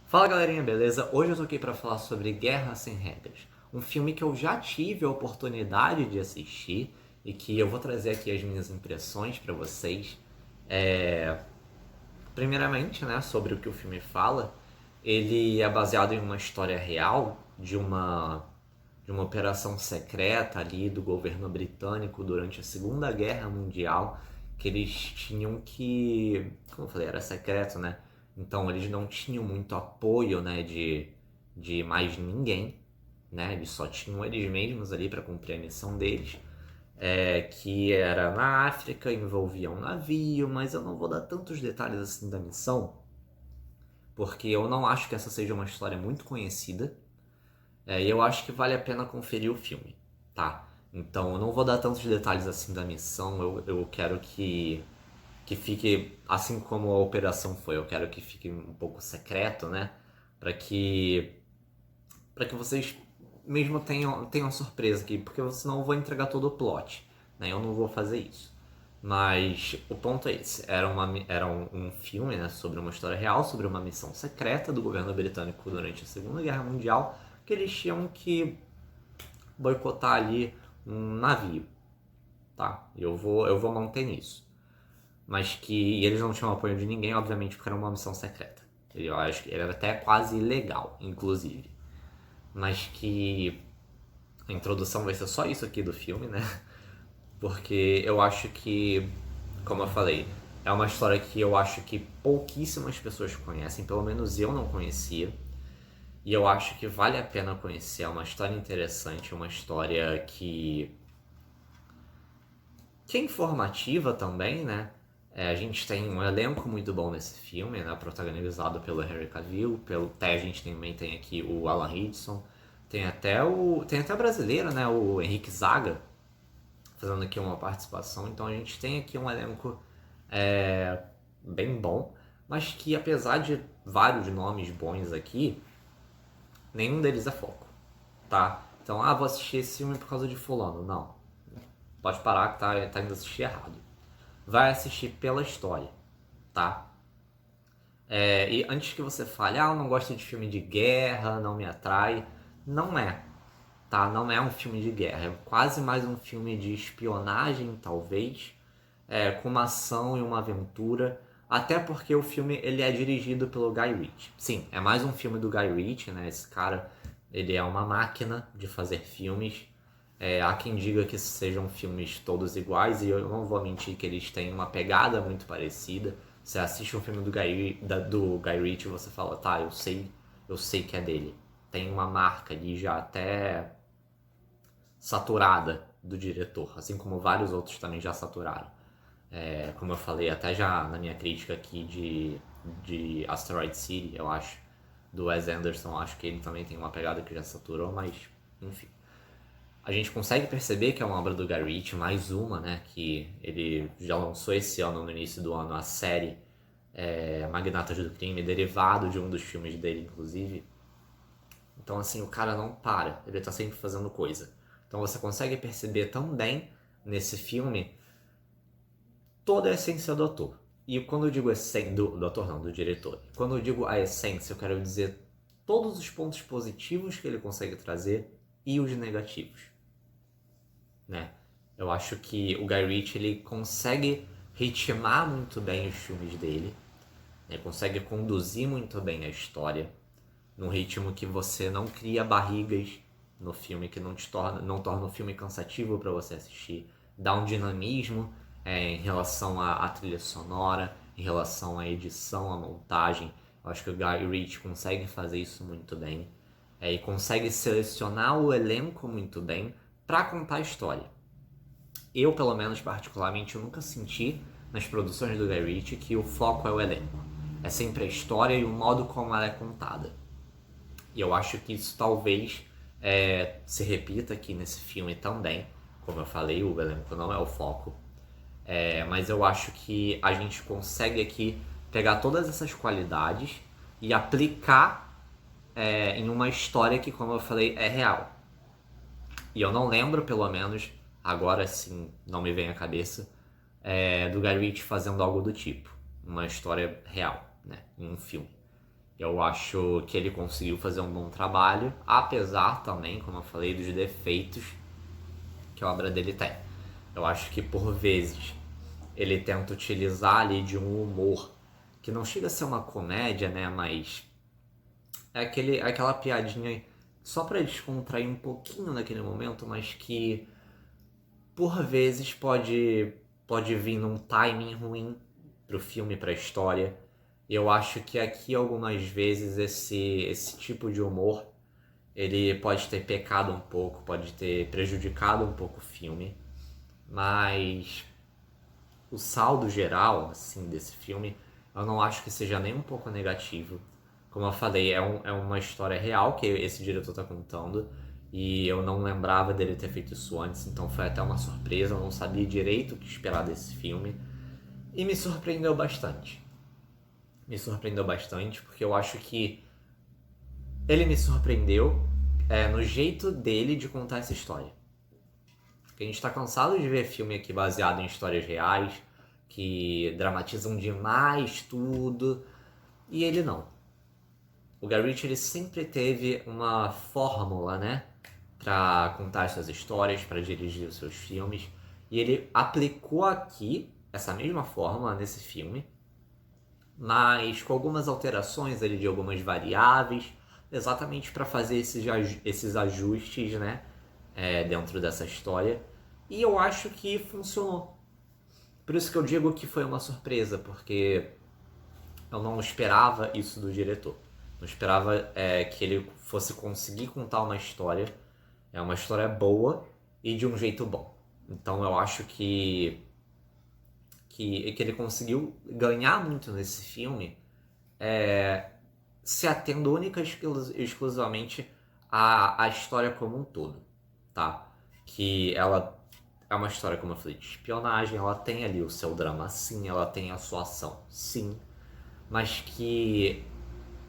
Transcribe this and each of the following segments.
Fala galerinha, beleza? Hoje eu tô aqui pra falar sobre Guerra Sem Regras, um filme que eu já tive a oportunidade de assistir e que eu vou trazer aqui as minhas impressões pra vocês. Primeiramente, né, sobre o que o filme fala, ele é baseado em uma história real de uma operação secreta ali do governo britânico durante a Segunda Guerra Mundial, que eles tinham que, como eu falei, era secreto, né? Então eles não tinham muito apoio, né, de mais ninguém, né? Eles só tinham eles mesmos ali para cumprir a missão deles, que era na África, envolvia um navio, mas eu não vou dar tantos detalhes assim da missão, porque eu não acho que essa seja uma história muito conhecida. E eu acho que vale a pena conferir o filme, tá? Então eu não vou dar tantos detalhes assim da missão, eu quero que fique, assim como a operação foi, eu quero que fique um pouco secreto, né? Pra que, para que vocês mesmo tenham surpresa aqui, porque senão eu vou entregar todo o plot, né? Eu não vou fazer isso. Mas o ponto é esse, era um filme, né, sobre uma história real, sobre uma missão secreta do governo britânico durante a Segunda Guerra Mundial, que eles tinham que boicotar ali um navio, tá? Eu vou manter nisso. Mas que eles não tinham apoio de ninguém, obviamente, porque era uma missão secreta. Eu acho que era até quase ilegal, inclusive. Mas que a introdução vai ser só isso aqui do filme, né? Porque eu acho que, como eu falei, é uma história que eu acho que pouquíssimas pessoas conhecem, pelo menos eu não conhecia. E eu acho que vale a pena conhecer, é uma história interessante, uma história que é informativa também, né? A gente tem um elenco muito bom nesse filme, né? Protagonizado pelo Henry Cavill, a gente também tem aqui o Alan Ritson, tem até o brasileiro, né? O Henrique Zaga, fazendo aqui uma participação. Então a gente tem aqui um elenco bem bom, mas que apesar de vários nomes bons aqui, nenhum deles é foco, tá? Então, vou assistir esse filme por causa de fulano. Não, pode parar que tá indo assistir errado. Vai assistir pela história, tá? E antes que você fale, eu não gosto de filme de guerra, não me atrai. Não é, tá? Não é um filme de guerra. É quase mais um filme de espionagem, talvez. Com uma ação e uma aventura. Até porque o filme ele é dirigido pelo Guy Ritchie. Sim, é mais um filme do Guy Ritchie, né? Esse cara, ele é uma máquina de fazer filmes. Há quem diga que sejam filmes todos iguais, e eu não vou mentir que eles têm uma pegada muito parecida. Você assiste um filme do Guy Ritchie e você fala, tá, eu sei que é dele. Tem uma marca ali já até saturada do diretor, assim como vários outros também já saturaram. Como eu falei até já na minha crítica aqui de Asteroid City, eu acho, do Wes Anderson, acho que ele também tem uma pegada que já saturou, mas enfim. A gente consegue perceber que é uma obra do Guy Ritchie, mais uma, né, que ele já lançou esse ano, no início do ano, a série Magnatas do Crime, derivado de um dos filmes dele, inclusive. Então, assim, o cara não para, ele tá sempre fazendo coisa. Então você consegue perceber também nesse filme toda a essência do ator. E quando eu digo essência, do ator não, do diretor. Quando eu digo a essência, eu quero dizer todos os pontos positivos que ele consegue trazer e os negativos, né? Eu acho que o Guy Ritchie ele consegue ritmar muito bem os filmes dele, né? Consegue conduzir muito bem a história num ritmo que você não cria barrigas no filme, que não torna o filme cansativo para você assistir, dá um dinamismo em relação à trilha sonora, em relação à edição, à montagem. Eu acho que o Guy Ritchie consegue fazer isso muito bem, e consegue selecionar o elenco muito bem para contar a história. Eu, pelo menos, particularmente, eu nunca senti nas produções do Guy Ritchie que o foco é o elenco. É sempre a história e o modo como ela é contada. E eu acho que isso talvez se repita aqui nesse filme também. Como eu falei, o elenco não é o foco. Mas eu acho que a gente consegue aqui pegar todas essas qualidades e aplicar em uma história que, como eu falei, é real. E eu não lembro, pelo menos, agora sim, não me vem à cabeça, do Guy Ritchie fazendo algo do tipo. Uma história real, né? Em um filme. Eu acho que ele conseguiu fazer um bom trabalho, apesar também, como eu falei, dos defeitos que a obra dele tem. Eu acho que por vezes ele tenta utilizar ali de um humor que não chega a ser uma comédia, né? Mas é aquela piadinha só pra descontrair um pouquinho naquele momento, mas que por vezes pode vir num timing ruim pro filme, pra história. Eu acho que aqui algumas vezes esse tipo de humor ele pode ter pecado um pouco, pode ter prejudicado um pouco o filme, mas o saldo geral assim desse filme eu não acho que seja nem um pouco negativo. Como eu falei, é uma história real que esse diretor tá contando e eu não lembrava dele ter feito isso antes, então foi até uma surpresa, eu não sabia direito o que esperar desse filme e me surpreendeu bastante. Me surpreendeu bastante porque eu acho que ele me surpreendeu no jeito dele de contar essa história. Porque a gente tá cansado de ver filme aqui baseado em histórias reais, que dramatizam demais tudo, e ele não. O Guy Ritchie ele sempre teve uma fórmula, né, pra contar suas histórias, pra dirigir os seus filmes, e ele aplicou aqui essa mesma fórmula nesse filme, mas com algumas alterações ali de algumas variáveis, exatamente para fazer esses ajustes, né, dentro dessa história. E eu acho que funcionou. Por isso que eu digo que foi uma surpresa, porque eu não esperava isso do diretor. Não esperava que ele fosse conseguir contar uma história boa e de um jeito bom. Então eu acho que ele conseguiu ganhar muito nesse filme se atendo única e exclusivamente à história como um todo, tá? Que ela é uma história, como eu falei, de espionagem, ela tem ali o seu drama, sim, ela tem a sua ação, sim, mas que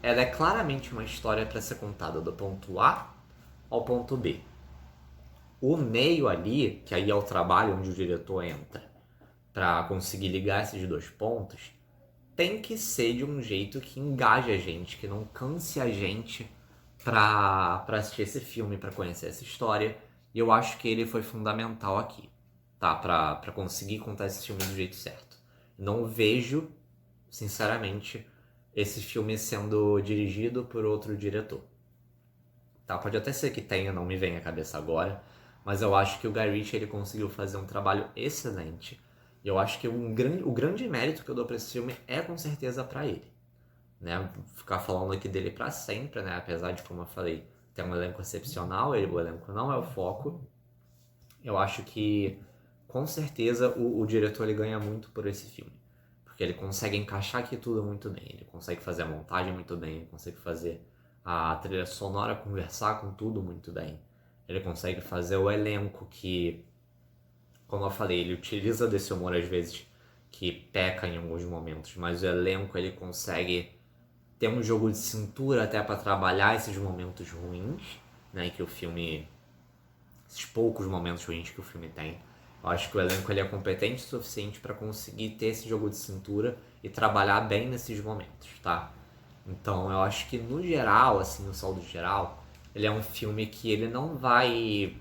ela é claramente uma história para ser contada do ponto A ao ponto B. O meio ali, que aí é o trabalho onde o diretor entra para conseguir ligar esses dois pontos, tem que ser de um jeito que engaje a gente, que não canse a gente pra assistir esse filme, pra conhecer essa história. E eu acho que ele foi fundamental aqui, tá? Pra conseguir contar esse filme do jeito certo. Não vejo, sinceramente, esse filme sendo dirigido por outro diretor. Tá? Pode até ser que tenha, não me vem à cabeça agora, mas eu acho que o Guy Ritchie ele conseguiu fazer um trabalho excelente. E eu acho que o grande mérito que eu dou pra esse filme é com certeza pra ele. Né? Ficar falando aqui dele pra sempre, né? Apesar de, como eu falei, ter um elenco excepcional, o elenco não é o foco. Eu acho que, com certeza, o diretor ele ganha muito por esse filme. Porque ele consegue encaixar aqui tudo muito bem. Ele consegue fazer a montagem muito bem, ele consegue fazer a trilha sonora conversar com tudo muito bem. Ele consegue fazer o elenco que, como eu falei, ele utiliza desse humor às vezes que peca em alguns momentos, mas o elenco ele consegue ter um jogo de cintura até para trabalhar esses momentos ruins, né, que o filme, esses poucos momentos ruins que o filme tem. Eu acho que o elenco ele é competente o suficiente para conseguir ter esse jogo de cintura e trabalhar bem nesses momentos, tá? Então eu acho que no geral, assim, no saldo geral, ele é um filme que ele não vai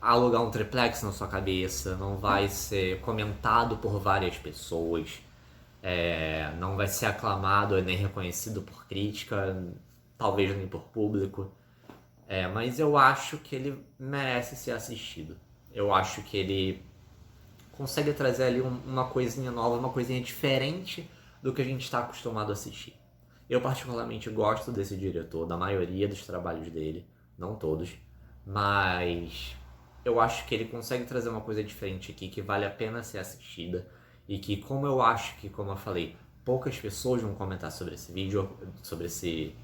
alugar um triplex na sua cabeça, não vai ser comentado por várias pessoas, não vai ser aclamado nem reconhecido por crítica, talvez nem por público. Mas eu acho que ele merece ser assistido. Eu acho que ele consegue trazer ali uma coisinha nova, uma coisinha diferente do que a gente está acostumado a assistir. Eu particularmente gosto desse diretor, da maioria dos trabalhos dele, não todos, mas eu acho que ele consegue trazer uma coisa diferente aqui que vale a pena ser assistida e que, como eu acho que, como eu falei, poucas pessoas vão comentar sobre esse vídeo, sobre esse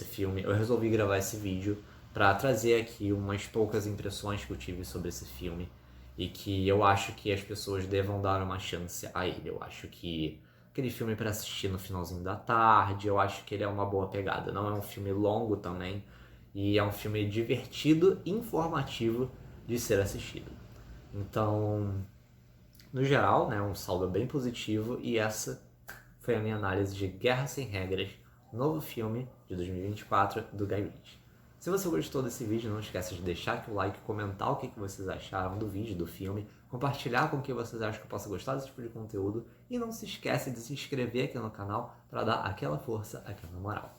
filme, eu resolvi gravar esse vídeo para trazer aqui umas poucas impressões que eu tive sobre esse filme e que eu acho que as pessoas devam dar uma chance a ele. Eu acho que aquele filme para assistir no finalzinho da tarde, eu acho que ele é uma boa pegada. Não é um filme longo também e é um filme divertido e informativo de ser assistido. Então, no geral, né, um saldo bem positivo e essa foi a minha análise de Guerra Sem Regras, novo filme de 2024 do Guy Ritchie. Se você gostou desse vídeo, não esqueça de deixar aqui o like, comentar o que vocês acharam do vídeo, do filme, compartilhar com quem vocês acham que eu possa gostar desse tipo de conteúdo e não se esqueça de se inscrever aqui no canal para dar aquela força, aquela moral.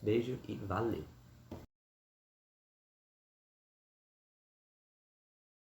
Beijo e valeu!